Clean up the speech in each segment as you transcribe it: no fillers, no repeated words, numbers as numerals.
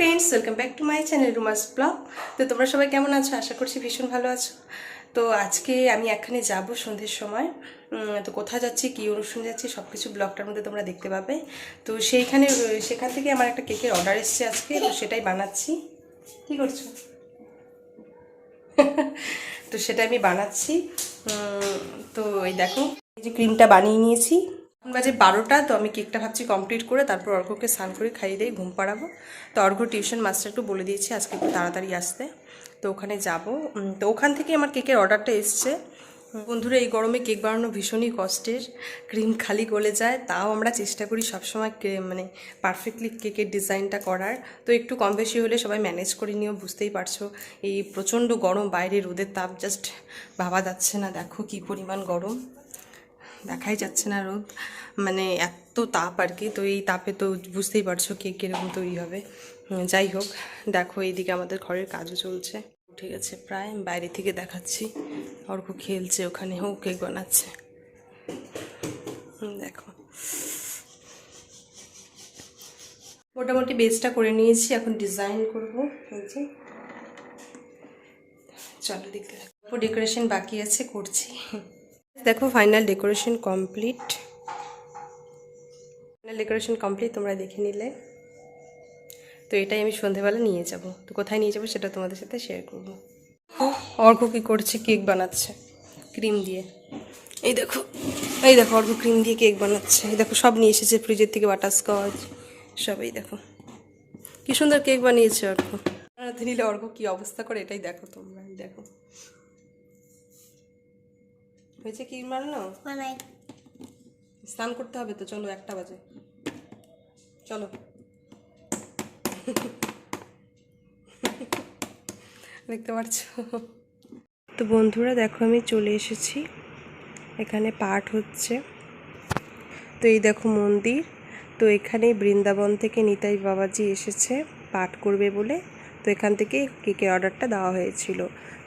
Friends, welcome back to my channel রুমাস blog. তো তোমরা সবাই কেমন আছো? আশা করছি ভীষণ ভালো আছো। তো আজকে আমি এখানে যাব সন্ধ্যের সময়। তো কোথায় যাচ্ছি, কী অনুষ্ঠান যাচ্ছি, সব কিছু ব্লগটার মধ্যে তোমরা দেখতে পাবে। তো সেখান থেকে আমার একটা কেকের অর্ডার এসছে আজকে, তো সেটাই বানাচ্ছি। কী করছো? তো সেটা আমি বানাচ্ছি। তো এই দেখো, এই যে ক্রিমটা বানিয়ে নিয়েছি। এখন বাজে 12টা। তো আমি কেকটা ভাবছি কমপ্লিট করে তারপর অর্ঘ্যকে স্নান করে খাইয়ে দিয়ে ঘুম পাড়াবো। তো অর্ঘ্য টিউশন মাস্টারকে বলে দিয়েছি আজকে একটু তাড়াতাড়ি আসতে। তো ওখানে যাব। তো ওখান থেকে আমার কেকের অর্ডারটা এসছে। বন্ধুরা, এই গরমে কেক বানানো ভীষণই কষ্টের। ক্রিম খালি গলে যায়, তাও আমরা চেষ্টা করি সবসময় মানে পারফেক্টলি কেকের ডিজাইনটা করার। তো একটু কম বেশি হলে সবাই ম্যানেজ করে নিও, বুঝতেই পারছো। এই প্রচণ্ড গরম, বাইরে রোদের তাপ জাস্ট ভাবা যাচ্ছে না। দেখো কি পরিমাণ গরম, দেখাই যাচ্ছে না রোদ, মানে এত তাপ আর কি। তো এই তাপে তো বুঝতেই পারছো কেক কীরকম তৈরি হবে। যাই হোক, দেখো এইদিকে আমাদের ঘরের কাজও চলছে। ঠিক আছে, প্রায় বাইরে থেকে দেখাচ্ছি। অর্ঘ্য খেলছে ওখানে, ও কেক বানাচ্ছে। দেখো, মোটামুটি বেসটা করে নিয়েছি, এখন ডিজাইন করবো। এই যে চলো দেখতে থাকবো। ডেকোরেশন বাকি আছে, করছি। দেখো final decoration complete. Decoration complete, তোমরা দেখে নিলে। তো এটাই আমি সন্ধেবেলা নিয়ে যাব। তো কোথায় নিয়ে যাব সেটা তোমাদের সাথে শেয়ার করব। অর্ঘ্য কী করছে? কেক বানাচ্ছে ক্রিম দিয়ে। এই দেখো, এই দেখো অর্ঘ্য ক্রিম দিয়ে কেক বানাচ্ছে। এই দেখো সব নিয়ে এসেছে ফ্রিজের থেকে, বাটারস্কচ সব। এই দেখো কি সুন্দর কেক বানিয়েছে অর্ঘ্য। বানাতে নিলে অর্ঘ্য কী অবস্থা করে এটাই দেখো তোমরা। এই দেখো হয়েছে কি বানানো। স্নান করতে হবে তো, চলো 1টা বাজে, চলো। দেখতে পাচ্ছ? তো বন্ধুরা দেখো, আমি চলে এসেছি, এখানে পাঠ হচ্ছে। তো এই দেখো মন্দির। তো এখানে বৃন্দাবন থেকে নিতাই বাবাজি এসেছে পাঠ করবে বলে। তো এখান থেকে কেকের অর্ডারটা দেওয়া হয়েছিল।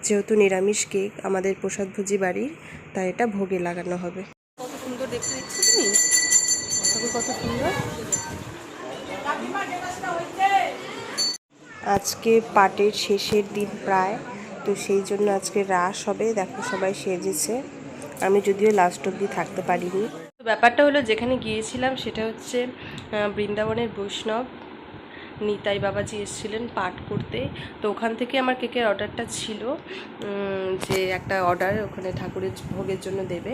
যেহেতু নিরামিষ কেক আমাদের প্রসাদভোজী বাড়ির, তাই এটা ভোগে লাগানো হবে। কত সুন্দর দেখতে দেখছো তুমি, কত সুন্দর। আজকে পাঠের শেষের দিন প্রায়, তো সেই জন্য আজকে রাস হবে। দেখো সবাই সেজেছে, আমি যদিও লাস্ট অবধি থাকতে পারিনি। তো ব্যাপারটা হলো, যেখানে গিয়েছিলাম সেটা হচ্ছে বৃন্দাবনের বৈষ্ণব নিতাই বাবাজি এসেছিলেন পাঠ করতে। তো ওখান থেকে আমার কেকের অর্ডারটা ছিল, যে একটা অর্ডার ওখানে ঠাকুরের ভোগের জন্য দেবে।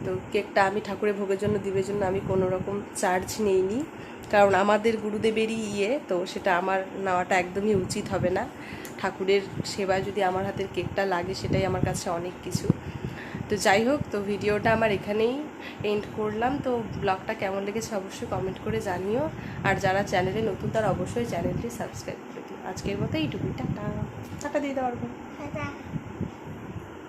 তো কেকটা আমি ঠাকুরের ভোগের জন্য দিবের জন্য আমি কোনো রকম চার্জ নেইনি, কারণ আমাদের গুরুদেবেরই তো সেটা আমার নেওয়াটা একদমই উচিত হবে না। ঠাকুরের সেবায় যদি আমার হাতের কেকটা লাগে, সেটাই আমার কাছে অনেক কিছু। তো যাই হোক, তো ভিডিওটা আমার এখানেই এন্ড করলাম। তো ব্লগটা কেমন লেগেছে অবশ্যই কমেন্ট করে জানিও। আর যারা চ্যানেলে নতুন তারা অবশ্যই চ্যানেলটি সাবস্ক্রাইব করে দিও। আজকের মতো এইটুকুই, টাটা। টাটা দিয়ে দেওয়ার